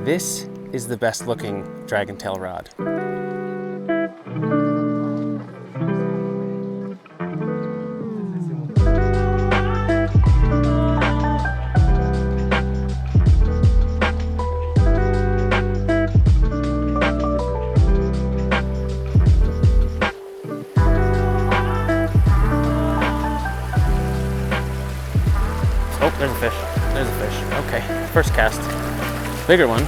This is the best looking Dragontail rod. Oh, there's a fish. There's a fish. Okay, first cast. Bigger one.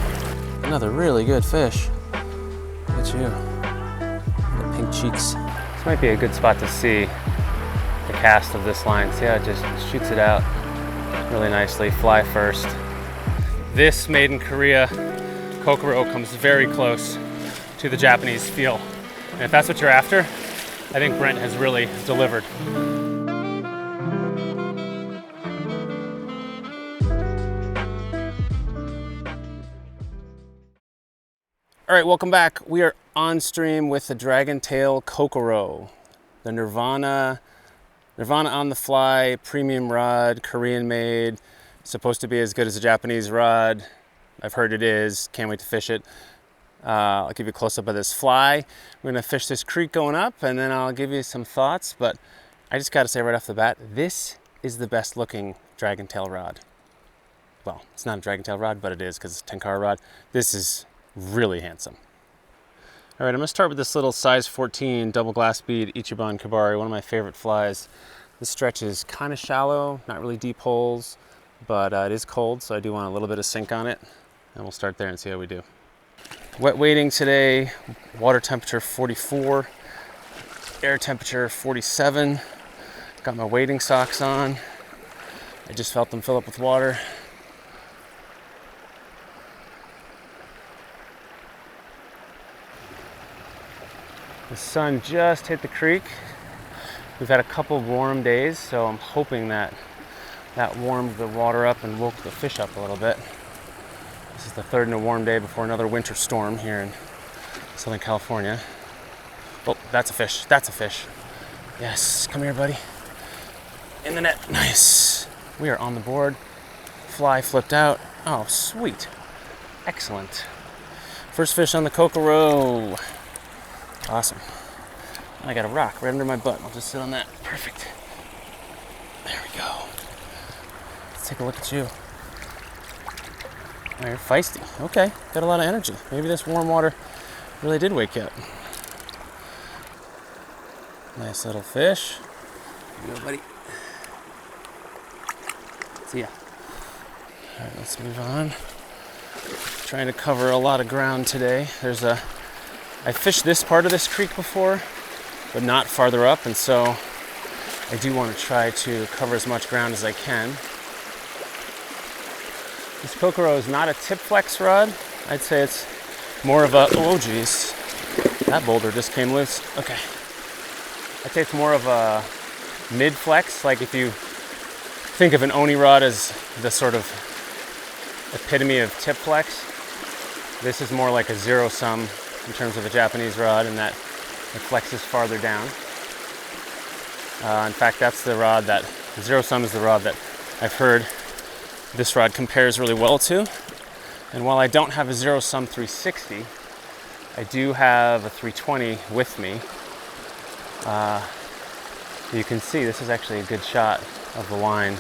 Another really good fish. Look at you. The pink cheeks. This might be a good spot to see the cast of this line. See how it just shoots it out really nicely. Fly first. This made in Korea Kokoro comes very close to the Japanese feel. And if that's what you're after, I think Brent has really delivered. All right, welcome back. We are on stream with the Dragontail Kokoro, the Nirvana on the fly, premium rod, Korean made, supposed to be as good as a Japanese rod. I've heard it is, can't wait to fish it. I'll give you a close up of this fly. We're gonna fish this creek going up and then I'll give you some thoughts, but I just gotta say right off the bat, this is the best looking Dragontail rod. Well, it's not a Dragontail rod, but it is because it's a Tenkara rod. This is really handsome. All right, I'm gonna start with this little size 14 double glass bead Ichiban Kabari, one of my favorite flies. This stretch is kind of shallow, not really deep holes, but it is cold, so I do want a little bit of sink on it. And we'll start there and see how we do. Wet wading today, water temperature 44, air temperature 47. Got my wading socks on. I just felt them fill up with water. The sun just hit the creek. We've had a couple warm days, so I'm hoping that warmed the water up and woke the fish up a little bit. This is the third in a warm day before another winter storm here in Southern California. Oh, that's a fish, that's a fish. Yes, come here, buddy. In the net, nice. We are on the board. Fly flipped out. Oh, sweet. Excellent. First fish on the Kokoro. Awesome. I got a rock right under my butt. I'll just sit on that. Perfect. There we go. Let's take a look at you. Oh, you're feisty. Okay, got a lot of energy. Maybe this warm water really did wake you up. Nice little fish. Here you go, buddy. See ya. All right, let's move on. Trying to cover a lot of ground today. I fished this part of this creek before, but not farther up, and so I do want to try to cover as much ground as I can. This Kokoro is not a tip flex rod. I'd say it's more of a, oh geez, that boulder just came loose. Okay. I'd say it's more of a mid flex, like if you think of an Oni rod as the sort of epitome of tip flex, this is more like a zero sum in terms of a Japanese rod, and that it flexes farther down. In fact, that's the rod that, zero sum is the rod that I've heard this rod compares really well to. And while I don't have a zero sum 360, I do have a 320 with me. You can see this is actually a good shot of the line.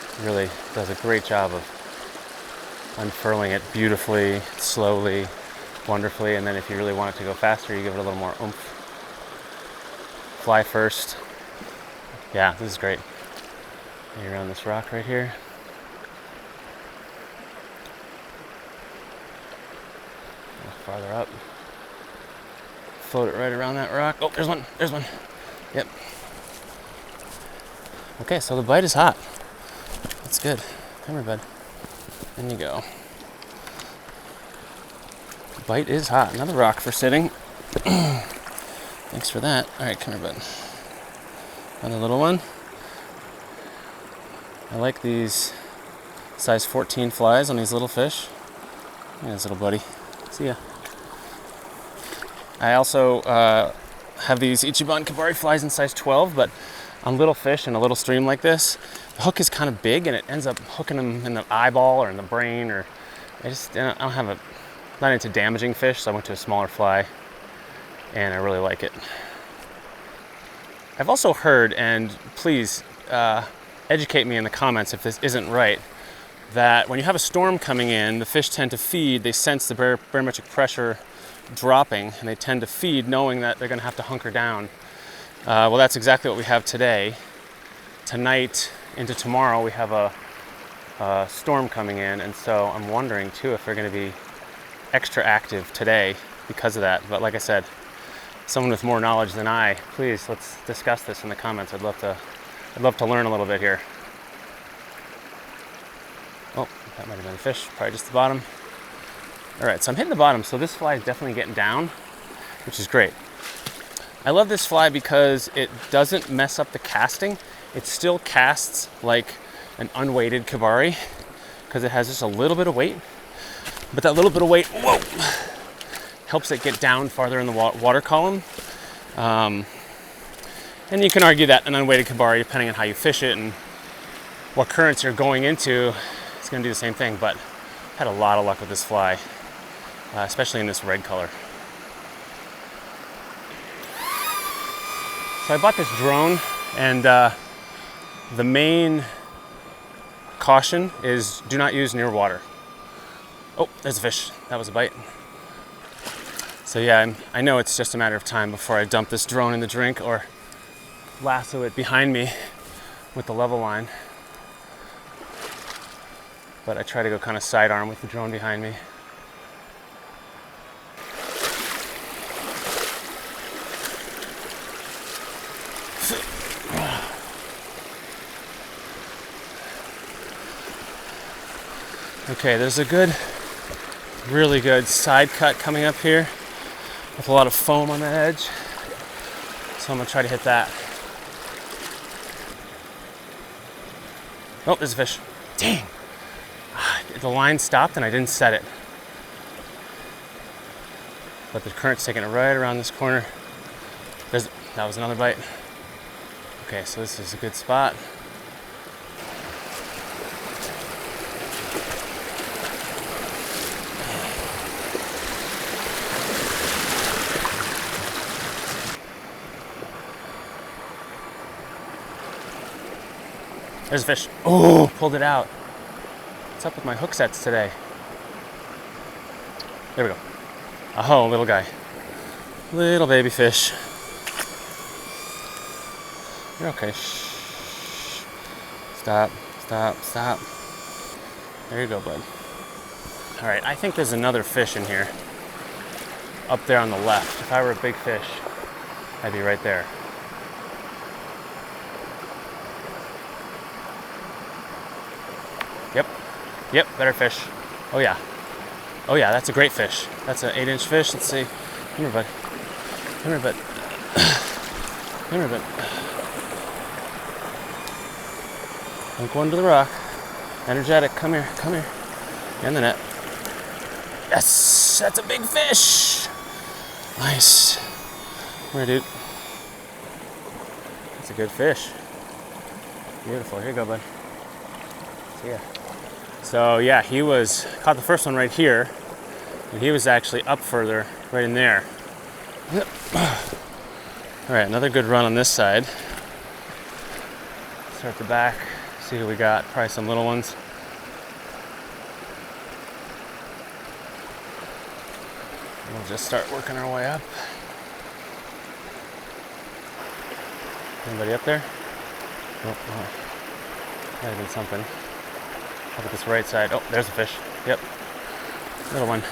It really does a great job of unfurling it beautifully, slowly, wonderfully, and then if you really want it to go faster, you give it a little more oomph. Fly first. Yeah, this is great. You're on this rock right here. A little farther up. Float it right around that rock. Oh, there's one, there's one. Yep. Okay, so the bite is hot. That's good. Come here, bud. In you go. The bite is hot. Another rock for sitting. Thanks for that. All right, come here, bud. Another little one. I like these size 14 flies on these little fish. Yeah, this little buddy. See ya. I also have these Ichiban Kabari flies in size 12, but on little fish in a little stream like this, the hook is kind of big and it ends up hooking them in the eyeball or in the brain, or I don't have a, not into damaging fish, so I went to a smaller fly and I really like it. I've also heard, and please educate me in the comments if this isn't right, that when you have a storm coming in, the fish tend to feed, they sense the barometric pressure dropping, and they tend to feed knowing that they're going to have to hunker down. Well, that's exactly what we have today. Tonight into tomorrow, we have a storm coming in, and so I'm wondering too if they're going to be extra active today because of that. But like I said, someone with more knowledge than I, please let's discuss this in the comments. I'd love to learn a little bit here. Oh, that might have been a fish, probably just the bottom. All right, so I'm hitting the bottom, so this fly is definitely getting down, which is great. I love this fly because it doesn't mess up the casting. It still casts like an unweighted kabari because it has just a little bit of weight, but that little bit of weight, whoa, helps it get down farther in the water column. And you can argue that an unweighted kabari, depending on how you fish it and what currents you're going into, it's going to do the same thing. But I've had a lot of luck with this fly, especially in this red color. So I bought this drone, and the main caution is do not use near water. Oh, there's a fish. That was a bite. So yeah, I know it's just a matter of time before I dump this drone in the drink or lasso it behind me with the level line. But I try to go kind of sidearm with the drone behind me. Okay, there's a really good side cut coming up here with a lot of foam on the edge. So I'm gonna try to hit that. Oh, there's a fish. Dang! The line stopped and I didn't set it. But the current's taking it right around this corner. That was another bite. Okay, so this is a good spot. There's a fish. Oh, pulled it out. What's up with my hook sets today? There we go. Oh, little guy. Little baby fish. You're okay. Shh. Stop, stop, stop. There you go, bud. All right, I think there's another fish in here. Up there on the left. If I were a big fish, I'd be right there. Yep, better fish. Oh yeah. Oh yeah, that's a great fish. That's an 8-inch fish. Let's see. Come here, bud. Come here, bud. Come here, bud. Don't go under the rock. Energetic. Come here. Come here. Get in the net. Yes! That's a big fish! Nice. Come here, dude. That's a good fish. Beautiful. Here you go, bud. See ya. So yeah, he caught the first one right here, and he was actually up further, right in there. All right, another good run on this side. Start the back, see who we got. Probably some little ones. We'll just start working our way up. Anybody up there? Oh, might have been something. Look at this right side. Oh, there's a fish. Yep. Little one.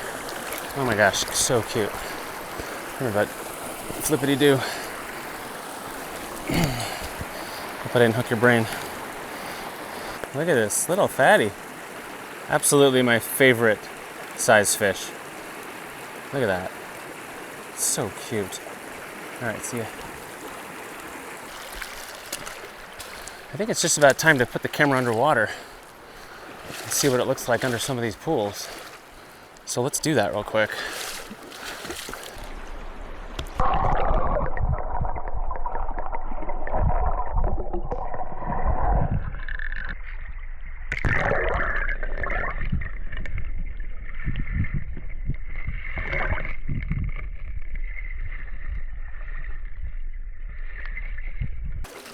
Oh my gosh, so cute. Come here, bud. Flippity doo. Hope I didn't hook your brain. Look at this little fatty. Absolutely my favorite size fish. Look at that. So cute. All right, see ya. I think it's just about time to put the camera underwater and see what it looks like under some of these pools. So let's do that real quick.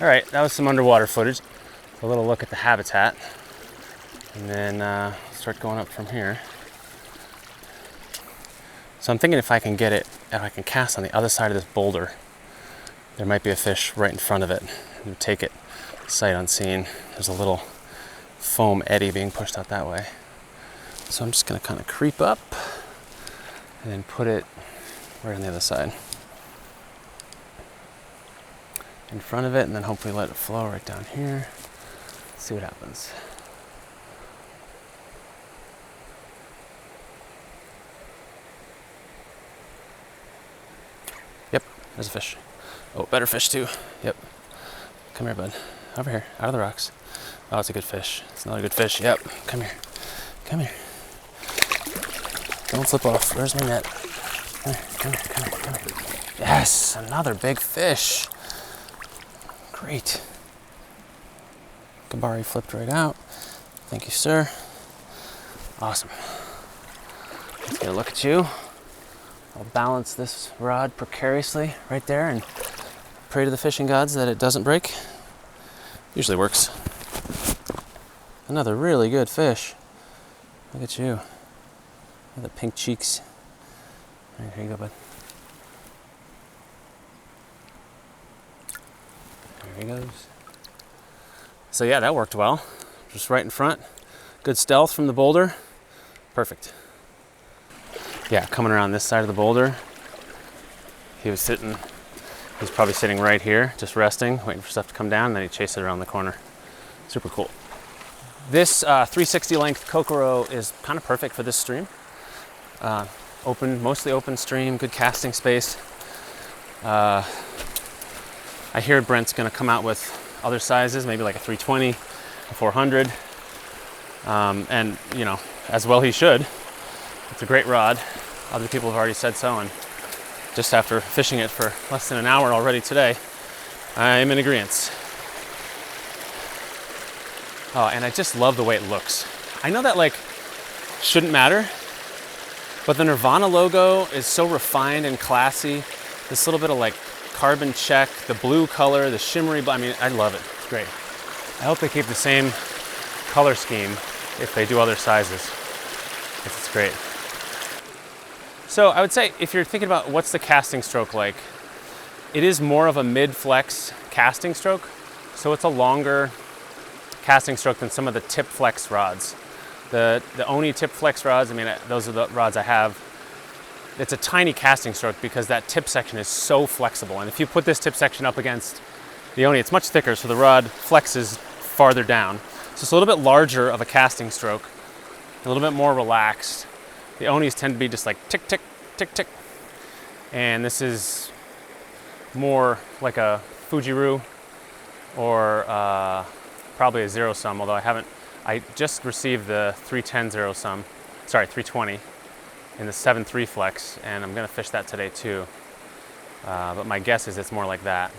All right, that was some underwater footage. A little look at the habitat. And then start going up from here. So I'm thinking if I can get it, if I can cast on the other side of this boulder, there might be a fish right in front of it. And take it sight unseen. There's a little foam eddy being pushed out that way. So I'm just gonna kind of creep up and then put it right on the other side. In front of it, and then hopefully let it flow right down here. Let's see what happens. Yep, there's a fish. Oh, better fish too. Yep. Come here, bud. Over here, out of the rocks. Oh, it's a good fish. It's another good fish. Yep, come here. Come here. Don't slip off. Where's my net? Come here, come here, come here, come here. Yes, another big fish. Great. Gabari flipped right out. Thank you, sir. Awesome. Let's get a look at you. I'll balance this rod precariously right there and pray to the fishing gods that it doesn't break. Usually works. Another really good fish. Look at you. Look at the pink cheeks. All right, here you go, bud. There he goes. So yeah, that worked well. Just right in front. Good stealth from the boulder. Perfect. Yeah, coming around this side of the boulder. He was probably sitting right here, just resting, waiting for stuff to come down, and then he chased it around the corner. Super cool. This 360 length Kokoro is kind of perfect for this stream. Mostly open stream, good casting space. I hear Brent's gonna come out with other sizes, maybe like a 320, a 400. And you know, as well he should. It's a great rod. Other people have already said so, and just after fishing it for less than an hour already today, I'm in agreement. Oh, and I just love the way it looks. I know that like shouldn't matter, but the Nirvana logo is so refined and classy. This little bit of like carbon check, the blue color, the shimmery, I mean, I love it. It's great. I hope they keep the same color scheme if they do other sizes. It's great. So I would say if you're thinking about what's the casting stroke like, it is more of a mid-flex casting stroke. So it's a longer casting stroke than some of the tip flex rods. The Oni tip flex rods, I mean, those are the rods I have. It's a tiny casting stroke because that tip section is so flexible. And if you put this tip section up against the Oni, it's much thicker, so the rod flexes farther down. So it's a little bit larger of a casting stroke, a little bit more relaxed. The Onis tend to be just like tick, tick, tick, tick. And this is more like a Fujiru or probably a zero sum, although I just received the 320 in the 7.3 flex, and I'm gonna fish that today too. But my guess is it's more like that.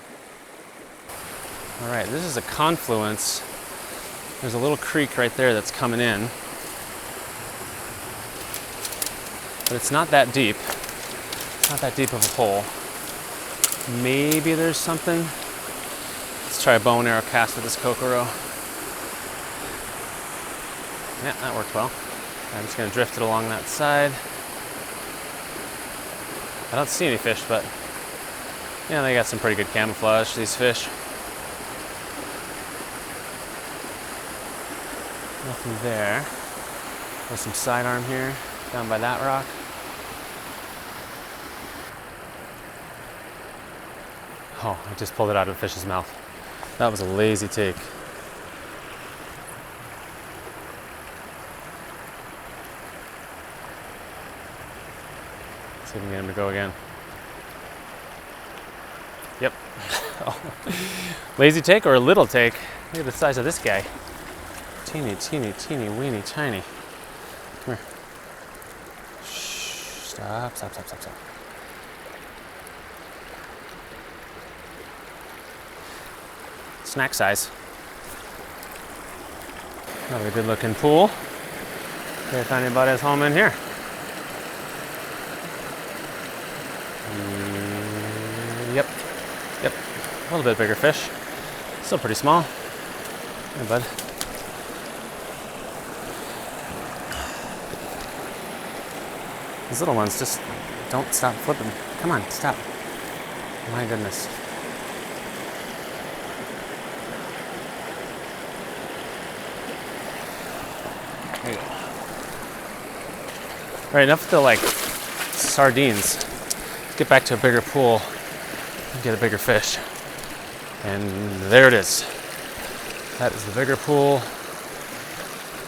All right, this is a confluence. There's a little creek right there that's coming in. But it's not that deep. Not that deep of a hole. Maybe there's something. Let's try a bow and arrow cast with this Kokoro. Yeah, that worked well. I'm just gonna drift it along that side. I don't see any fish, but yeah, they got some pretty good camouflage, these fish. Nothing there. There's some sidearm here, down by that rock. Oh, I just pulled it out of a fish's mouth. That was a lazy take. See if we can get him to go again. Yep. Oh. Lazy take or a little take? Look at the size of this guy. Teeny, teeny, teeny, weeny, tiny. Come here. Shh. Stop, stop, stop, stop, stop. Snack size. Another good looking pool. See if anybody's home in here. Yep, yep. A little bit bigger fish. Still pretty small. Hey, bud. These little ones just don't stop flipping. Come on, stop. My goodness. There you go. All right, enough of the like sardines. Let's get back to a bigger pool and get a bigger fish. And there it is. That is the bigger pool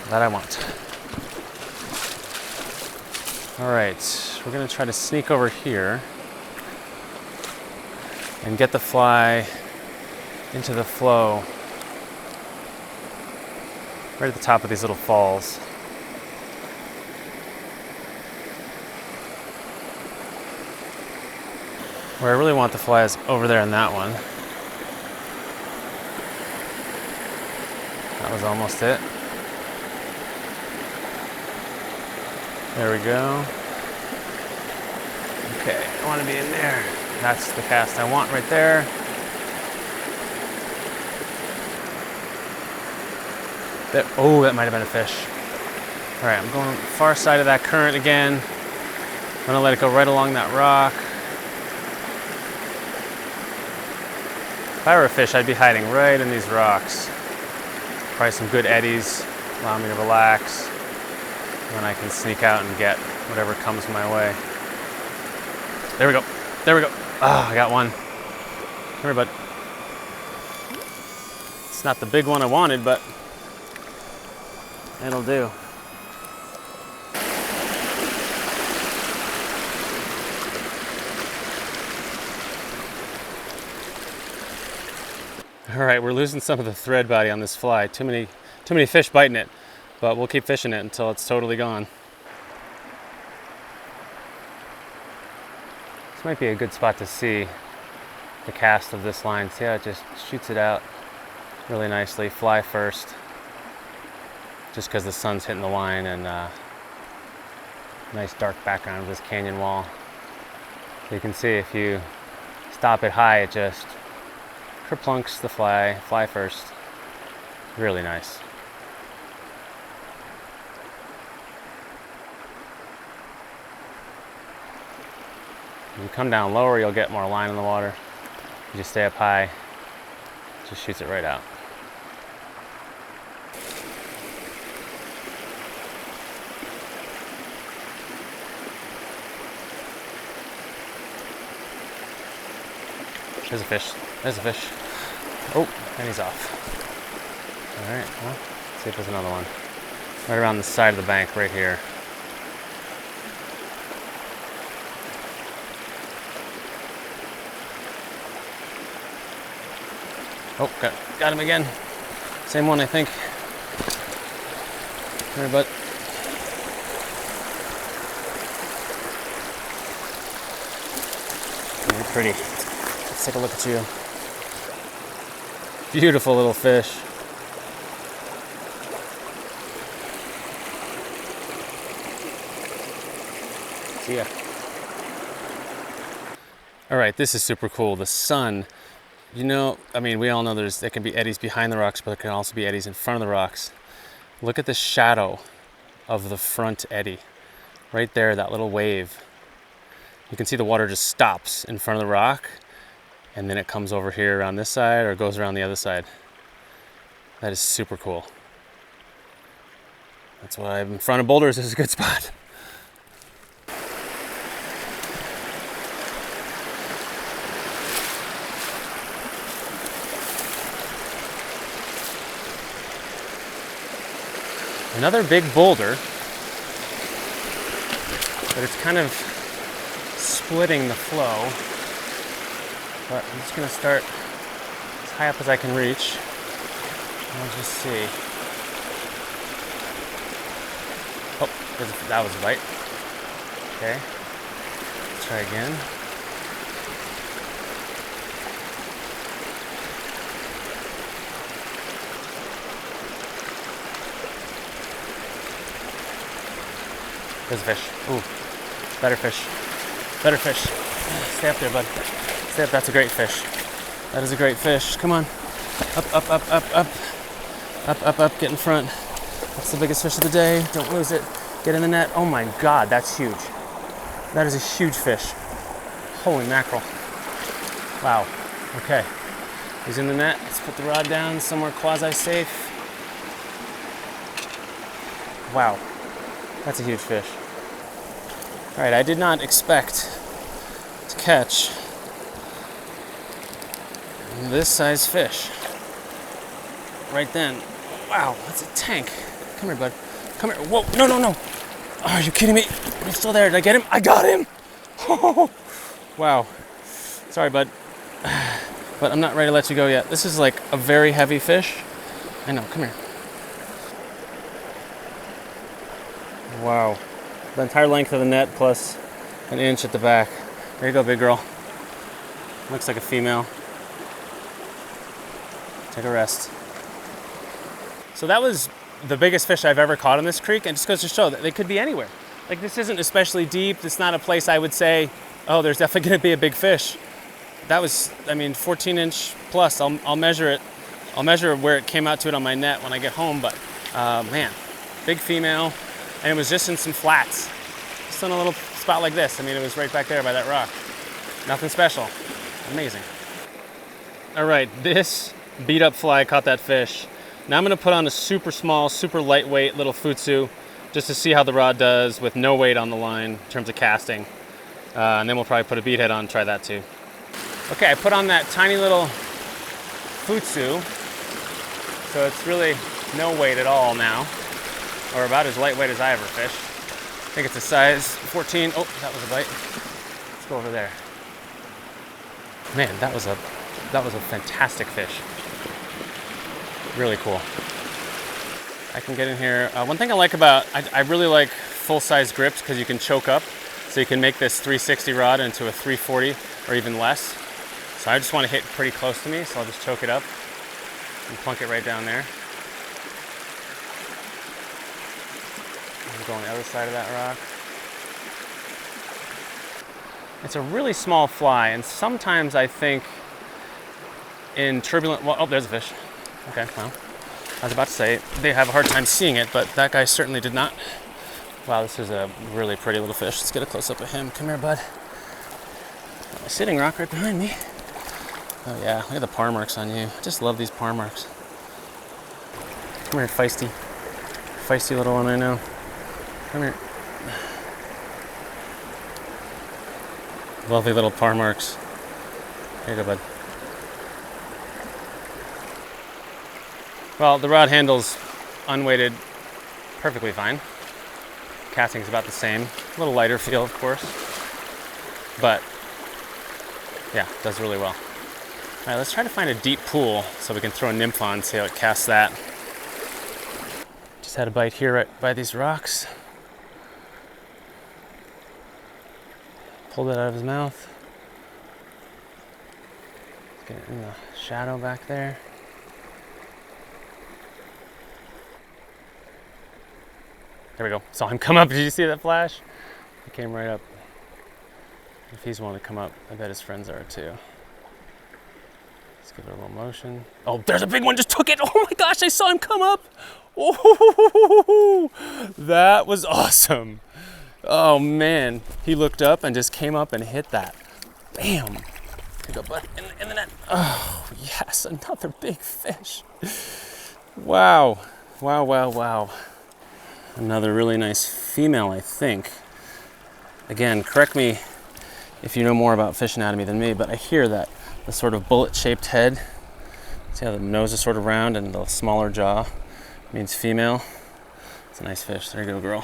that I want. All right, we're gonna try to sneak over here and get the fly into the flow right at the top of these little falls. Where I really want the fly is over there in that one. That was almost it. There we go. Okay, I want to be in there. That's the cast I want right there. Oh, that might have been a fish. All right, I'm going far side of that current again. I'm gonna let it go right along that rock. If I were a fish, I'd be hiding right in these rocks. Probably some good eddies, allow me to relax. And then I can sneak out and get whatever comes my way. There we go. There we go. Ah, I got one. Come here, bud. It's not the big one I wanted, but it'll do. All right, we're losing some of the thread body on this fly. Too many fish biting it, but we'll keep fishing it until it's totally gone. This might be a good spot to see the cast of this line. See how it just shoots it out really nicely. Fly first, just because the sun's hitting the line and nice dark background of this canyon wall. So you can see if you stop it high, it just kerplunks the fly first. Really nice. If you come down lower, you'll get more line in the water. You just stay up high, just shoots it right out. There's a fish. There's a fish. Oh, and he's off. All right, well, let's see if there's another one. Right around the side of the bank, right here. Oh, got him again. Same one, I think. Come here, bud. You're pretty. Let's take a look at you. Beautiful little fish. See ya. All right, this is super cool. The sun, you know, I mean, we all know there can be eddies behind the rocks, but there can also be eddies in front of the rocks. Look at the shadow of the front eddy. Right there, that little wave. You can see the water just stops in front of the rock, and then it comes over here around this side or goes around the other side. That is super cool. That's why in front of boulders is a good spot. Another big boulder, but it's kind of splitting the flow. But I'm just gonna start as high up as I can reach. I'll just see. Oh, that was a bite. Okay, let's try again. There's a fish. Ooh, better fish. Better fish. Stay up there, bud. Stay up. That's a great fish. That is a great fish. Come on. Up, up, up, up, up. Up, up, up, get in front. That's the biggest fish of the day. Don't lose it. Get in the net. Oh my God, that's huge. That is a huge fish. Holy mackerel. Wow. Okay. He's in the net. Let's put the rod down somewhere quasi-safe. Wow. That's a huge fish. All right, I did not expect to catch this size fish right then. Wow, that's a tank. Come here, bud. Come here. Whoa, no, no, no. Oh, are you kidding me? He's still there. Did I get him? I got him. Oh, wow. Sorry, bud. But I'm not ready to let you go yet. This is like a very heavy fish. I know, come here. Wow. The entire length of the net plus an inch at the back. There you go, big girl. Looks like a female. Take a rest. So that was the biggest fish I've ever caught in this creek, and just goes to show that they could be anywhere. Like, this isn't especially deep. It's not a place I would say, oh, there's definitely gonna be a big fish. That was, I mean, 14-inch plus. I'll measure it. I'll measure where it came out to it on my net when I get home, but man, big female, and it was just in some flats. Just in a little spot like this. I mean, it was right back there by that rock. Nothing special. Amazing. All right, this beat up fly caught that fish. Now I'm gonna put on a super small, super lightweight little futsu just to see how the rod does with no weight on the line in terms of casting. And then we'll probably put a bead head on and try that too. Okay, I put on that tiny little futsu, so it's really no weight at all now, or about as lightweight as I ever fished. I think it's a size 14. Oh, that was a bite. Let's go over there. Man, that was a fantastic fish. Really cool. I can get in here. One thing I like about, I really like full-size grips because you can choke up, so you can make this 360 rod into a 340 or even less. So I just want to hit pretty close to me, so I'll just choke it up and plunk it right down there. And go on the other side of that rock. It's a really small fly, and sometimes I think in turbulent, well, oh, there's a fish. Okay, well, I was about to say, they have a hard time seeing it, but that guy certainly did not. Wow, this is a really pretty little fish. Let's get a close-up of him. Come here, bud. Got my sitting rock right behind me. Oh yeah, look at the par marks on you. I just love these par marks. Come here, feisty. Feisty little one, I know. Come here. Lovely little par marks. Here you go, bud. Well, the rod handles unweighted perfectly fine. Casting's about the same. A little lighter feel, of course. But, yeah, does really well. All right, let's try to find a deep pool so we can throw a nymph on, see how it casts that. Just had a bite here right by these rocks. Pulled it out of his mouth. Get it in the shadow back there. There we go. Saw him come up. Did you see that flash? He came right up. If he's willing to come up, I bet his friends are too. Let's give it a little motion. Oh, there's a big one. Just took it. Oh my gosh, I saw him come up. Oh, that was awesome. Oh man, he looked up and just came up and hit that. Bam. Here you go, bud. In the net. Oh yes, another big fish. Wow. Wow, wow, wow. Another really nice female, I think. Again, correct me if you know more about fish anatomy than me, but I hear that the sort of bullet-shaped head, see how the nose is sort of round and the smaller jaw means female. It's a nice fish. There you go, girl.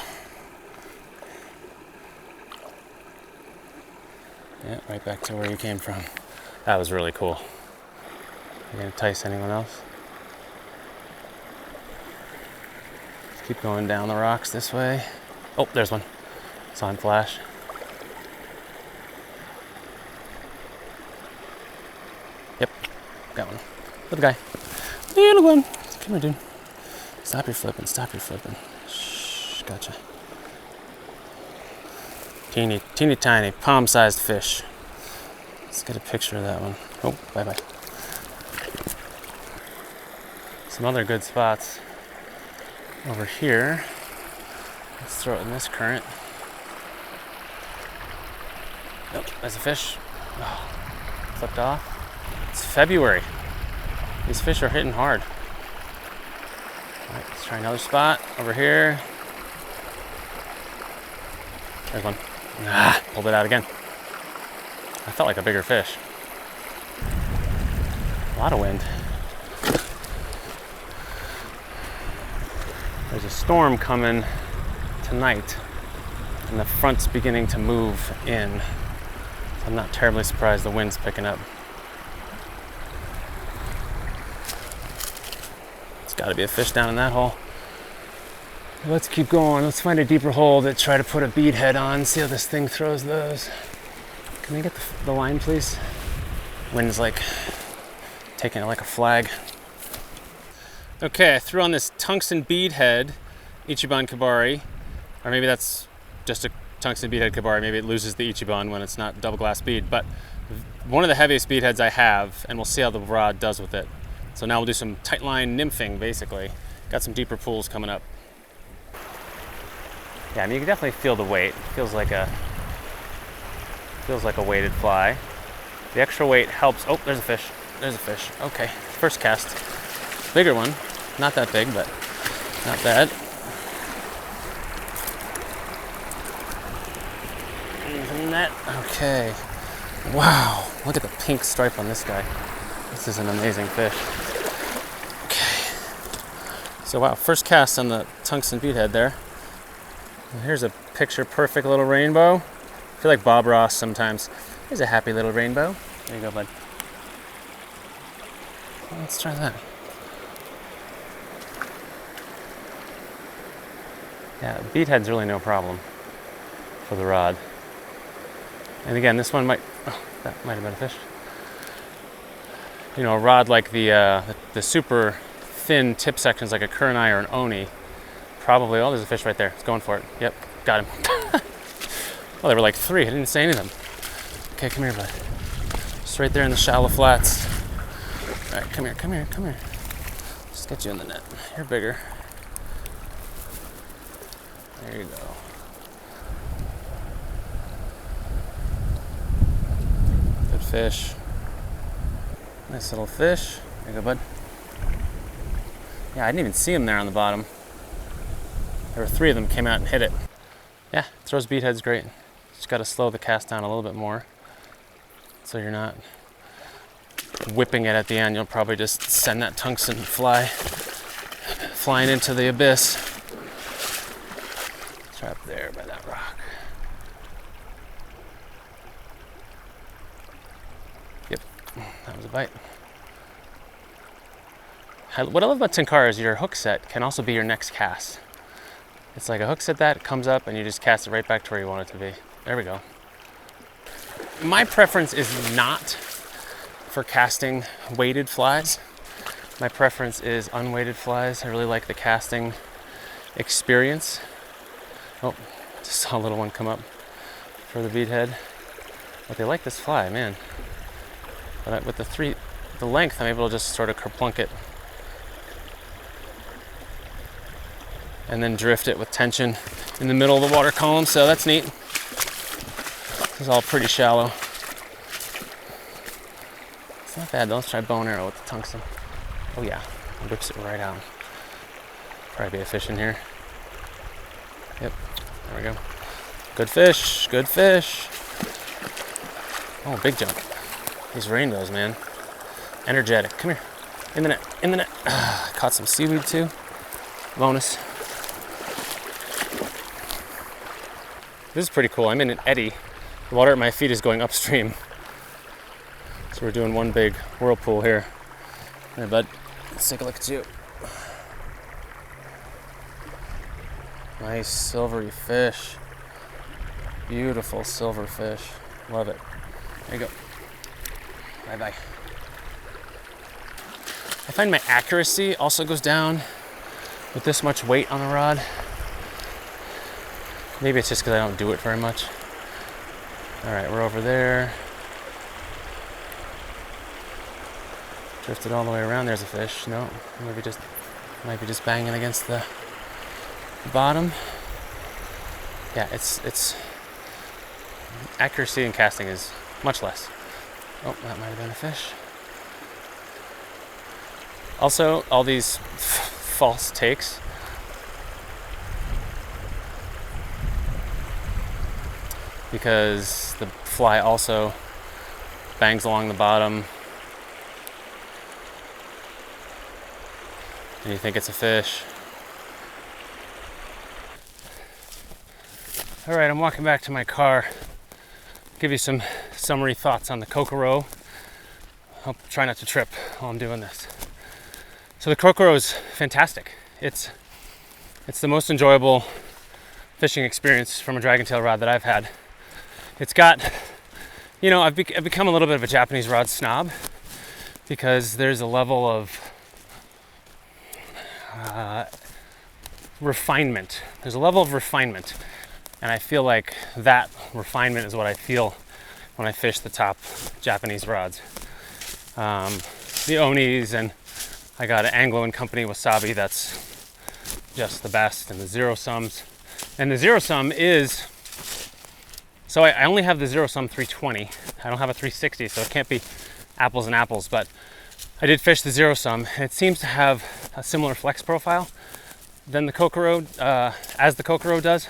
Yeah, right back to where you came from. That was really cool. You gonna entice anyone else? Keep going down the rocks this way. Oh, there's one. Saw him flash. Yep, got one. Little guy. Little one. Come here, dude. Stop your flipping, stop your flipping. Shh, gotcha. Teeny, teeny tiny, palm-sized fish. Let's get a picture of that one. Oh, bye-bye. some other good spots over here. Let's throw it in this current. Nope, there's a fish. Oh, flipped off. It's February. These fish are hitting hard. All right, let's try another spot over here. There's one. Ah, pulled it out again. I felt like a bigger fish. A lot of wind. There's a storm coming tonight, and the front's beginning to move in. So I'm not terribly surprised the wind's picking up. It's got to be a fish down in that hole. Let's keep going. Let's find a deeper hole to try to put a bead head on. See how this thing throws those. Can I get the line, please? Wind's like taking it like a flag. Okay, I threw on this tungsten bead head, Ichiban Kabari, or maybe that's just a tungsten bead head Kabari. Maybe it loses the Ichiban when it's not double glass bead, but one of the heaviest bead heads I have, and we'll see how the rod does with it. So now we'll do some tight line nymphing, basically. Got some deeper pools coming up. Yeah, I mean, you can definitely feel the weight. It feels like a weighted fly. The extra weight helps. Oh, there's a fish. There's a fish. Okay, first cast. Bigger one. Not that big, but not bad. Net. Okay. Wow. Look at the pink stripe on this guy. This is an amazing fish. Okay. So wow, first cast on the tungsten bead head there. And here's a picture perfect little rainbow. I feel like Bob Ross sometimes. Here's a happy little rainbow. There you go, bud. Let's try that. Yeah, bead head's really no problem for the rod. And again, this one might, oh, that might have been a fish. You know, a rod like the super thin tip sections like a Kurenai or an Oni, probably, oh, there's a fish right there. It's going for it. Yep, got him. Well, there were like three. I didn't say any of them. Okay, come here, bud. Just right there in the shallow flats. All right, come here, come here, come here. Just get you in the net. You're bigger. There you go. Good fish. Nice little fish. There you go, bud. Yeah, I didn't even see him there on the bottom. There were three of them came out and hit it. Yeah, throws bead heads great. Just got to slow the cast down a little bit more so you're not whipping it at the end. You'll probably just send that tungsten fly flying into the abyss. It's right up there by that rock. Yep, that was a bite. What I love about Tenkara is your hook set can also be your next cast. It's like a hook set that comes up and you just cast it right back to where you want it to be. There we go. My preference is not for casting weighted flies. My preference is unweighted flies. I really like the casting experience. Oh, just saw a little one come up for the bead head. But they like this fly, man. But with the length, I'm able to just sort of kerplunk it and then drift it with tension in the middle of the water column, so that's neat. This is all pretty shallow. It's not bad though. Let's try bow and arrow with the tungsten. Oh yeah, it whips it right out. Probably be a fish in here. Yep, there we go. Good fish, good fish. Oh, big jump. These rainbows, man. Energetic. Come here. In the net, in the net. Caught some seaweed too. Bonus. This is pretty cool. I'm in an eddy. The water at my feet is going upstream. So we're doing one big whirlpool here. Here, bud. Let's take a look at you. Nice silvery fish. Beautiful silver fish. Love it. There you go. Bye-bye. I find my accuracy also goes down with this much weight on the rod. Maybe it's just because I don't do it very much. All right, we're over there. Drifted all the way around. There's a fish. No, might be just banging against the bottom. Yeah, it's accuracy in casting is much less. Oh, that might have been a fish. Also, all these false takes. Because the fly also bangs along the bottom. And you think it's a fish. All right, I'm walking back to my car. Give you some summary thoughts on the Kokoro. I'll try not to trip while I'm doing this. So the Kokoro is fantastic. It's the most enjoyable fishing experience from a Dragontail rod that I've had. It's got, you know, I've become a little bit of a Japanese rod snob because there's a level of refinement. There's a level of refinement, and I feel like that refinement is what I feel when I fish the top Japanese rods. The Onis, and I got an Anglo & Company Wasabi that's just the best, and the Zero Sums. And the Zero Sum is, so I only have the Zero Sum 320. I don't have a 360, so it can't be apples and apples, but I did fish the Zero Sum, and it seems to have a similar flex profile than the Kokoro, as the Kokoro does.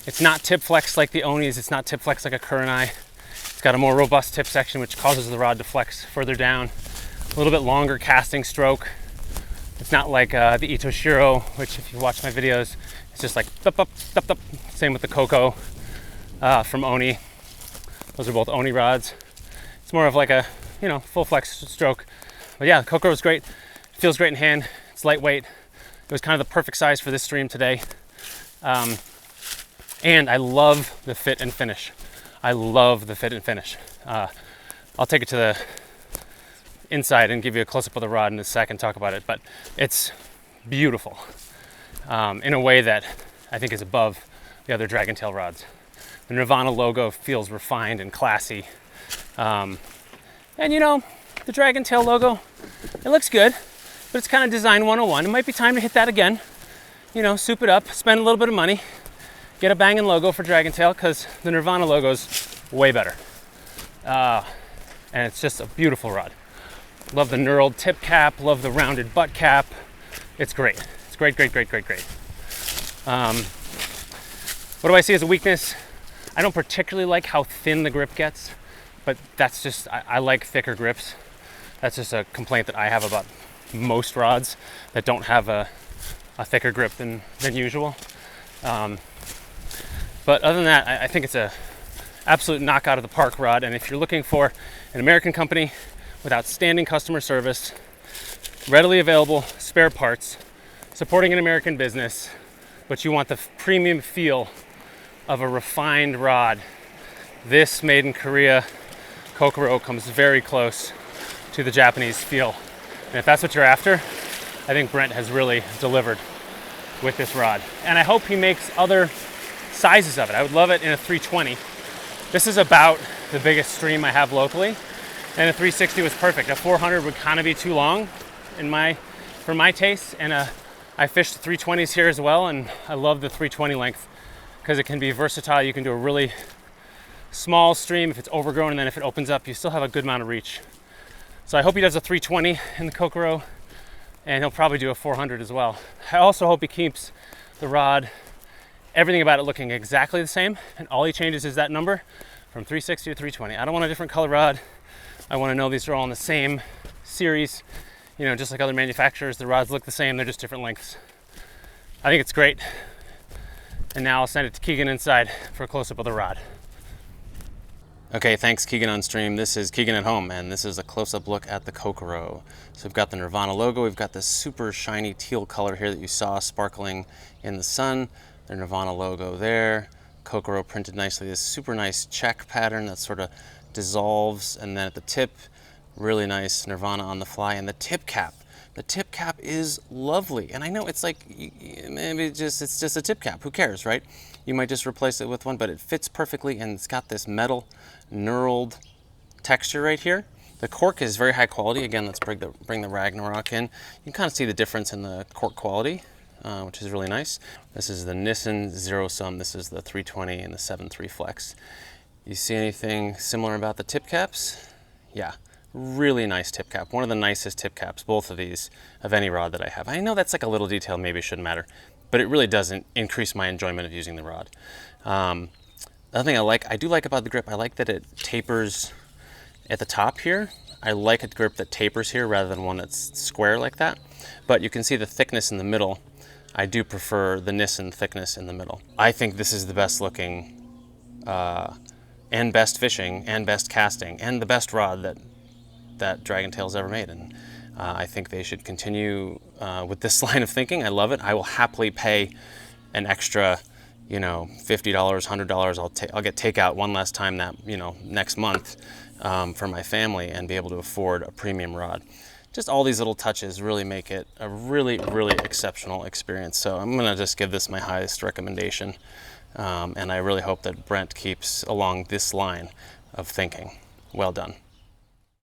It's not tip flex like the Onis, it's not tip flex like a Kurenai. It's got a more robust tip section, which causes the rod to flex further down. A little bit longer casting stroke. It's not like the Itoshiro, which if you watch my videos, it's just like thup, thup, thup, thup. Same with the Koko from Oni. Those are both Oni rods. It's more of like a, you know, full flex stroke. But yeah, the Kokoro is great. It feels great in hand. It's lightweight. It was kind of the perfect size for this stream today. And I love the fit and finish. I love the fit and finish. I'll take it to the inside and give you a close-up of the rod in a second, talk about it, but it's beautiful in a way that I think is above the other Dragontail rods. The Nirvana logo feels refined and classy. And you know, the Dragontail logo, it looks good, but it's kind of design 101. It might be time to hit that again. You know, soup it up, spend a little bit of money, get a banging logo for Dragontail, because the Nirvana logo is way better. And it's just a beautiful rod. Love the knurled tip cap, love the rounded butt cap. It's great. It's great, great, great, great, great. What do I see as a weakness? I don't particularly like how thin the grip gets, but that's just, I like thicker grips. That's just a complaint that I have about most rods that don't have a thicker grip than usual. But other than that, I think it's a absolute knockout of the park rod. And if you're looking for an American company with outstanding customer service, readily available spare parts, supporting an American business, but you want the premium feel of a refined rod, this made in Korea Kokoro comes very close to the Japanese feel. And if that's what you're after, I think Brent has really delivered with this rod. And I hope he makes other sizes of it. I would love it in a 320. This is about the biggest stream I have locally, and a 360 was perfect. A 400 would kind of be too long for my taste, and I fished the 320s here as well, and I love the 320 length because it can be versatile. You can do a really small stream if it's overgrown, and then if it opens up, you still have a good amount of reach. So I hope he does a 320 in the Kokoro, and he'll probably do a 400 as well. I also hope he keeps the rod, everything about it looking exactly the same, and all he changes is that number from 360 to 320. I don't want a different color rod. I want to know these are all in the same series. You know, just like other manufacturers, the rods look the same, they're just different lengths. I think it's great. And now I'll send it to Keegan inside for a close-up of the rod. Okay, thanks Keegan on stream. This is Keegan at home, and this is a close-up look at the Kokoro. So we've got the Nirvana logo, we've got this super shiny teal color here that you saw sparkling in the sun. The Nirvana logo there. Kokoro printed nicely, this super nice check pattern that sort of dissolves, and then at the tip, really nice Nirvana on the fly, and the tip cap. The tip cap is lovely, and I know it's like, maybe it's just a tip cap, who cares, right? You might just replace it with one, but it fits perfectly, and it's got this metal knurled texture right here The cork is very high quality. Again, let's bring the Ragnarok in. You can kind of see the difference in the cork quality, which is really nice. This is the Nissen Zero Sum. This is the 320 and the 7.3 Flex. You see anything similar about the tip caps? Yeah, really nice tip cap. One of the nicest tip caps, both of these, of any rod that I have. I know that's like a little detail, maybe it shouldn't matter, but it really doesn't increase my enjoyment of using the rod. The other thing I do like about the grip, I like that it tapers at the top here. I like a grip that tapers here rather than one that's square like that. But you can see the thickness in the middle. I do prefer the Nissen thickness in the middle. I think this is the best looking and best fishing and best casting and the best rod that Dragontail's ever made. And I think they should continue with this line of thinking. I love it. I will happily pay an extra, you know, $50, $100. I'll get takeout one last time that, you know, next month for my family and be able to afford a premium rod. Just all these little touches really make it a really, really exceptional experience. So I'm gonna just give this my highest recommendation. And I really hope that Brent keeps along this line of thinking. Well done.